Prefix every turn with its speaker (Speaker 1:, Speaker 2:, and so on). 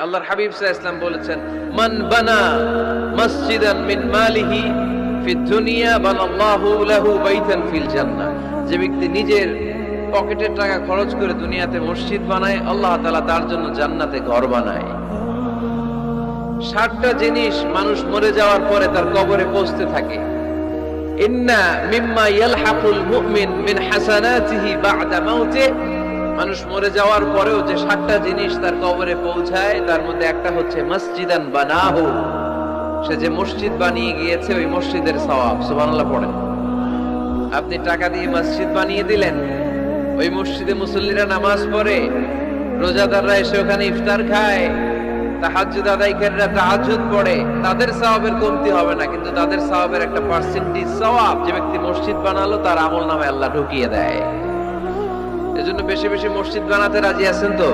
Speaker 1: আল্লাহর হাবিব সাল্লাল্লাহু আলাইহি ওয়াসাল্লাম বলেছেন, মান বানা মসজিদান মিন মালিহি ফিদ দুনিয়া বানাল্লাহু লাহু বাইতান ফিল জান্নাহ। যে ব্যক্তি নিজের পকেটের টাকা খরচ করে দুনিয়াতে মসজিদ বানায়, আল্লাহ তাআলা তার জন্য জান্নাতে ঘর বানায়। 60টা জিনিস মানুষ মরে যাওয়ার পরে তার কবরে পৌঁছতে থাকে। ইন্না মিম্মা ইয়ালহাকুল মুমিন মিন হাসানাতিহি বা'দা মাউতিহি। মানুষ মরে যাওয়ার পরেও যে 60টা জিনিস তার কবরে পৌঁছায়, তার মধ্যে একটা হচ্ছে মসজিদান বানাহু। সে যে মসজিদ বানিয়ে গিয়েছে, ওই মসজিদের সওয়াব। সুবহানাল্লাহ পড়েন। আপনি টাকা দিয়ে মসজিদ বানিয়ে দিলেন, ওই মসজিদে মুসল্লিরা নামাজ পড়ে, রোজাদাররা এসে ওখানে ইফতার খায়, তাহাজ্জুদ আদায়কারীরা তাহাজ্জুদ পড়ে, তাদের সওয়াবের কমতি হবে না, কিন্তু তাদের সওয়াবের একটা পার্সেন্টেজ সওয়াব যে ব্যক্তি মসজিদ বানালো তার আমলনামায় আল্লাহ ঢুকিয়ে দেয়। এজন্য বেশি বেশি মসজিদ বানাতে রাজি আছেন তো?